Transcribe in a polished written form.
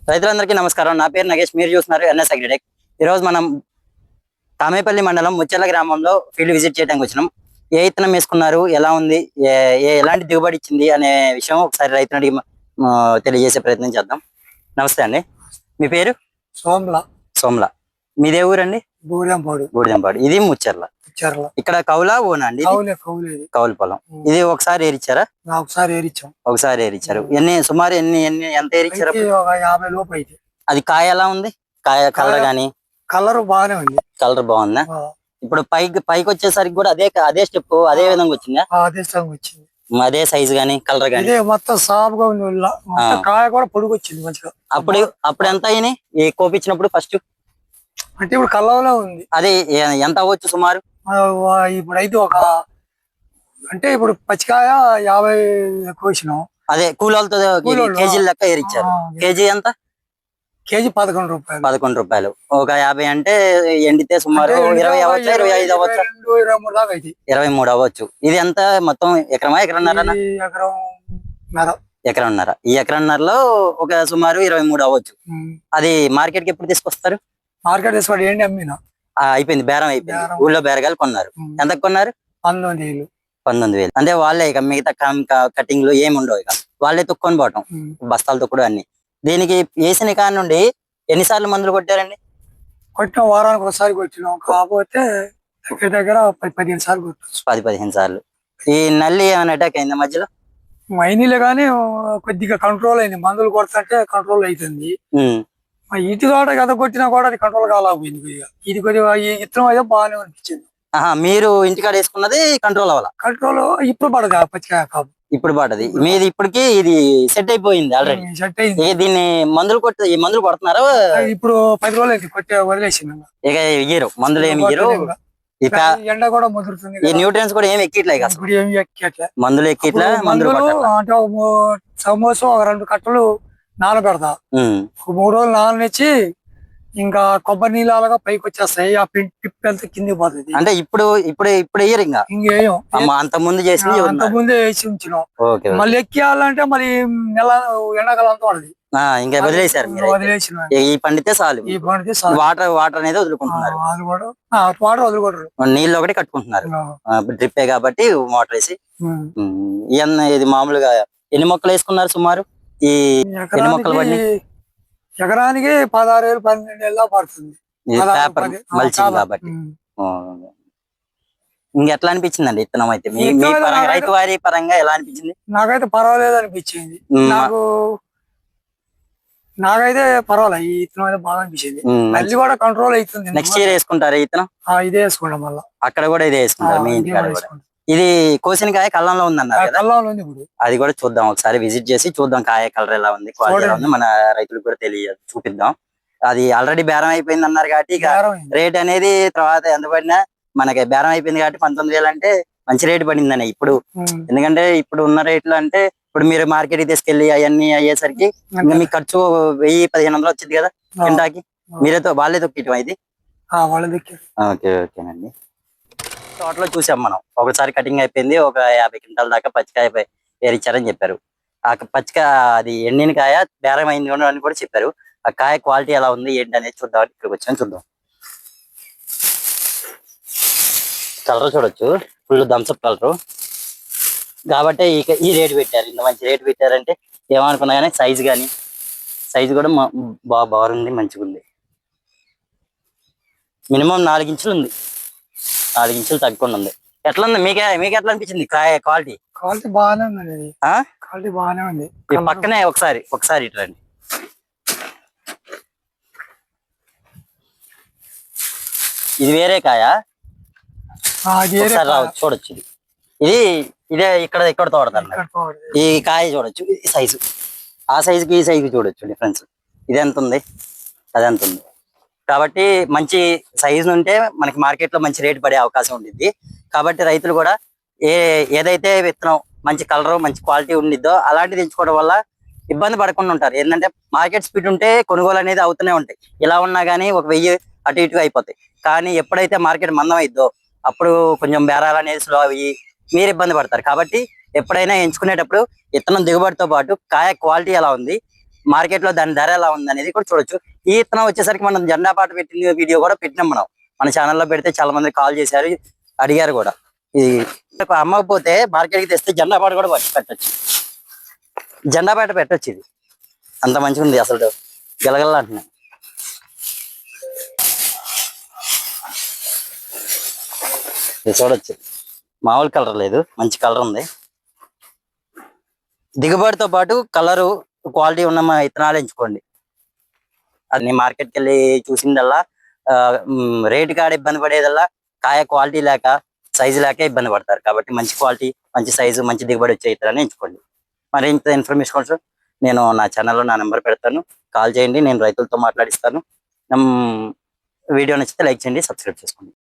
రైతులందరికీ నమస్కారం. నా పేరు నగేష్. మీరు చూస్తున్నారు ఎన్ఎస్ అగ్రిటెక్. ఈ రోజు మనం తామేపల్లి మండలం ముచ్చెర్ల గ్రామంలో ఫీల్డ్ విజిట్ చేయడానికి వచ్చినాం. ఏ ఇత్తనం వేసుకున్నారు, ఎలా ఉంది, ఎలాంటి దిగుబడి ఇచ్చింది అనే విషయం ఒకసారి రైతుని అడిగి తెలియజేసే ప్రయత్నం చేద్దాం. నమస్తే అండి, మీ పేరు? సోమ్ల. మీదే ఊరండి? బూడిదంపాడు. ఇది ముచ్చెర్ల. ఇక్కడ కౌలా ఓనా అండి? కౌలు పొలం. ఇది ఒకసారి ఏరిచ్చారా? ఒకసారి ఏరిచ్చారు. సుమారు ఎంత ఏరిచ్చారు? 50 లోపు అయితే. అది కాయ ఎలా ఉంది? కాయ కలర్ గానీ? కలర్ బాగానే ఉంది. కలర్ బాగుందా? ఇప్పుడు పైకి వచ్చేసరికి కూడా అదే స్టెప్ అదే విధంగా వచ్చిందా? అదే స్టెప్ వచ్చింది. అదే సైజ్ గానీ కలర్ గానీ మొత్తం సాఫ్గా ఉంది. కాయ కూడా పొడుగు వచ్చింది మంచిగా. అప్పుడు ఎంత అయినాయి ఈ కోపించినప్పుడు ఫస్ట్? అంటే ఇప్పుడు కలర్లో ఉంది. అదే ఎంత అవ్వచ్చు సుమారు? ఇప్పుడు అయితే అంటే ఇప్పుడు పచ్చికాయ 50 కోసినాం. అదే కూలీలతో కేజీ లెక్క ఏరిచ్చారు. కేజీ ఎంత? కేజీ 11 రూపాయలు. 11 రూపాయలు. ఒక 50 అంటే ఎండితే సుమారు 20 అవ్వచ్చు, 25 అవ్వచ్చు, 23 దాకా అయితే. 23 అవ్వచ్చు. ఇది ఎంత మొత్తం? ఎకరమా ఎకరన్నర? ఎకరన్నర. ఈ ఎకరన్నరలో ఒక సుమారు 23 అవ్వచ్చు. అది మార్కెట్ కి ఎప్పుడు తీసుకొస్తారు? మార్కెట్ తీసుకోండి. ఏంటి అమ్మినా అయిపోయింది, బేరం అయిపోయింది. ఊళ్ళో బేరగాలు కొన్నారు. ఎంత కొన్నారు? 19,000. అంటే వాళ్ళే ఇక మిగతా కటింగ్లు ఏమి ఉండవు, ఇక వాళ్ళే తొక్కొని పోవటం, బస్తాలు తొక్కడు అన్ని. దీనికి వేసిన కాడ నుండి ఎన్నిసార్లు మందులు కొట్టారండి? కొట్టిన వారానికి ఒకసారి కొట్టినాం. కాకపోతే దగ్గర 15 సార్లు కొట్టచ్చు. 10-15 సార్లు. ఈ నల్లి ఏమైనా అటాక్ అయిందా మధ్యలో? మైనీలే కానీ కొద్దిగా కంట్రోల్ అయింది. మందులు కొడుతుంటే కంట్రోల్ అవుతుంది. ఇటు తోట కథ కొట్టినా కూడా అది కంట్రోల్ కాలేకపోయింది. కొద్దిగా ఇది కొద్దిగా ఈ ఇత్తనం అయితే బాగానే అనిపించింది. మీరు ఇంటికాడ వేసుకున్నది కంట్రోల్ అవ్వాలా? కంట్రోల్ ఇప్పుడు పడదు. పచ్చికాయ కాపు ఇప్పుడు పడది. మీది ఇప్పటికి ఇది సెట్ అయిపోయింది ఆల్రెడీ. సెట్ అయింది. దీన్ని మందులు కొడుతున్నారా? ఇప్పుడు 10 రోజులు అయితే కొట్టే వదిలేసింది. ఇక ఇయ్యరు మందులు, ఏమి ఇయ్యరు. ఎండ కూడా ముదురుతుంది. ఈ న్యూట్రియన్స్ కూడా ఏమి ఎక్కిట్లే. ఇప్పుడు ఏమి ఎక్కట్లే. మందులు ఎక్కిట్లా. మందులు అంటే సమోసా 2 కట్టలు నానబెడతా. 3 రోజులు నాననిచ్చి ఇంకా కొబ్బరి నీళ్ళగా పైకి వచ్చేస్తాయి. ఆ పిప్ వెళ్తే కిందికి పోతుంది. అంటే ఇప్పుడు వేయరు ఇంకా? ఇంకేం అంత ముందు చేసి ముందే వేసి ఉంచినాం. మళ్ళీ ఎక్కియాలంటే మరి ఎండాకాలం అంతా పడది. ఇంకా వదిలేసారు. ఈ పండితే చాలు. వాటర్ అనేది వదులుకుంటున్నారు. వాటర్ వదులుకుంటారు. నీళ్ళు ఒకటి కట్టుకుంటున్నారు. డ్రిప్పే కాబట్టి వాటర్ వేసి. ఇది మామూలుగా ఎన్ని మొక్కలు వేసుకున్నారు సుమారు? ఈ ఎన్ని మొక్కలు పడి? ఎకరానికి 16,000-12,000 పడుతుంది. మల్చింగ్ కాబట్టి. ఇంకెట్లా అనిపించిందండి ఇత్తనం అయితే? రైతు వారి పరంగా ఎలా అనిపించింది? నాకైతే పర్వాలేదు అనిపించింది. నాకైతే పర్వాలేదు. ఈ ఇత్తనం అయితే బాగా అనిపించింది. మళ్ళీ కూడా కంట్రోల్ అవుతుంది. నెక్స్ట్ ఇయర్ వేసుకుంటారు ఈ ఇత్తనం? ఇదే వేసుకుంటాం. మళ్ళీ అక్కడ కూడా ఇదే వేసుకుంటారు మీ ఇంటికాడ కూడా? ఇది కోసిన కాయ కళ్ళంలో ఉందన్నారు కదా, అది కూడా చూద్దాం. ఒకసారి విజిట్ చేసి చూద్దాం కాయ కలర్ ఎలా ఉంది, క్వాలిటీ ఎలా ఉంది, మన రైతులకు కూడా చూపిద్దాం. అది ఆల్రెడీ బేరం అయిపోయింది అన్నారు కాబట్టి ఇక రేట్ అనేది తర్వాత ఎంత పడినా మనకి బేరం అయిపోయింది కాబట్టి 19,000 అంటే మంచి రేటు పడిందని ఇప్పుడు. ఎందుకంటే ఇప్పుడు ఉన్న రేట్లు అంటే ఇప్పుడు మీరు మార్కెట్ కి తీసుకెళ్లి అవన్నీ అయ్యేసరికి ఇంకా మీకు ఖర్చు 1,000-1,500 వచ్చింది కదా కింటాకి. వాళ్ళే తొక్కిటం ఇది? ఓకేనండి. తోటలో చూసాం మనం, ఒకసారి కటింగ్ అయిపోయింది. ఒక 50 క్వింటాల దాకా పచ్చికాయ ఏరిచ్చారని చెప్పారు. ఆ పచ్చికాయ అది ఎండిన కాయ బేరం అయింది అని కూడా చెప్పారు. ఆ కాయ క్వాలిటీ ఎలా ఉంది ఏంటి అనేది చూద్దాం. ఇక్కడికి వచ్చాను, చూద్దాం. కలర్ చూడొచ్చు, ఫుల్ థమ్స్అప్ కలర్ కాబట్టి ఈ రేటు పెట్టారు. ఇంత మంచి రేటు పెట్టారంటే ఏమనుకున్నా కానీ సైజు కూడా బాగుంది, మంచిగా ఉంది. మినిమం 4 ఇంచులు ఉంది. 4 ఇంచులు తగ్గకుండా ఉంది. ఎట్లా ఉంది మీకు ఎట్లా అనిపించింది క్వాలిటీ? క్వాలిటీ బాగానే ఉంది. క్వాలిటీ బాగానే ఉంది. పక్కనే ఒకసారి ఇటు రండి. ఇది వేరే కాయ, చూడొచ్చు. ఇదే ఇక్కడ తోడతారు. ఈ కాయ చూడొచ్చు, సైజు ఆ సైజుకి ఈ సైజుకి చూడొచ్చు డిఫరెన్స్. ఇది ఎంత ఉంది, అది ఎంత ఉంది. కాబట్టి మంచి సైజు ఉంటే మనకి మార్కెట్ లో మంచి రేటు పడే అవకాశం ఉంటుంది. కాబట్టి రైతులు కూడా ఏదైతే విత్తనం మంచి కలర్ మంచి క్వాలిటీ ఉండిద్దో అలాంటిది ఎంచుకోవడం వల్ల ఇబ్బంది పడకుండా ఉంటారు. ఏంటంటే మార్కెట్ స్పీడ్ ఉంటే కొనుగోలు అనేది అవుతూనే ఉంటాయి. ఇలా ఉన్నా కానీ 1,000 అటు ఇటుగా అయిపోతాయి. కానీ ఎప్పుడైతే మార్కెట్ మందం అయిద్దో అప్పుడు కొంచెం బేరాలు అనేది స్లో అయ్యి మీరు ఇబ్బంది పడతారు. కాబట్టి ఎప్పుడైనా ఎంచుకునేటప్పుడు విత్తనం దిగుబడితో పాటు కాయ క్వాలిటీ ఎలా ఉంది, మార్కెట్ లో దాని ధర ఎలా ఉంది అనేది కూడా చూడొచ్చు. ఈ విత్తనం వచ్చేసరికి మనం జెండా పాట పెట్టిన వీడియో కూడా పెట్టినాం మనం మన ఛానల్లో పెడితే చాలా మంది కాల్ చేశారు, అడిగారు కూడా. ఇది అమ్మకపోతే మార్కెట్ కి తెస్తే జెండా పాట కూడా పెట్టచ్చు, జెండా పాట పెట్టచ్చు. ఇది అంత మంచిగా ఉంది అసలు, గెలగల అంటున్నాయి. ఇది చూడొచ్చు, మామూలు కలర్ లేదు, మంచి కలర్ ఉంది. దిగుబడితో పాటు కలరు క్వాలిటీ ఉన్న మా విత్తనాలు ఎంచుకోండి. అది మార్కెట్కి వెళ్ళి చూసిందల్లా రేటు కాడ ఇబ్బంది పడేదల్లా కాయ క్వాలిటీ లేక సైజు లేక ఇబ్బంది పడతారు. కాబట్టి మంచి క్వాలిటీ, మంచి సైజు, మంచి దిగుబడి వచ్చే విత్తనాన్ని ఎంచుకోండి. మరి ఇంత ఇన్ఫర్మేషన్ కోసం నేను నా ఛానల్లో నా నెంబర్ పెడతాను, కాల్ చేయండి, నేను రైతులతో మాట్లాడిస్తాను. వీడియో నచ్చితే లైక్ చేయండి, సబ్స్క్రైబ్ చేసుకోండి.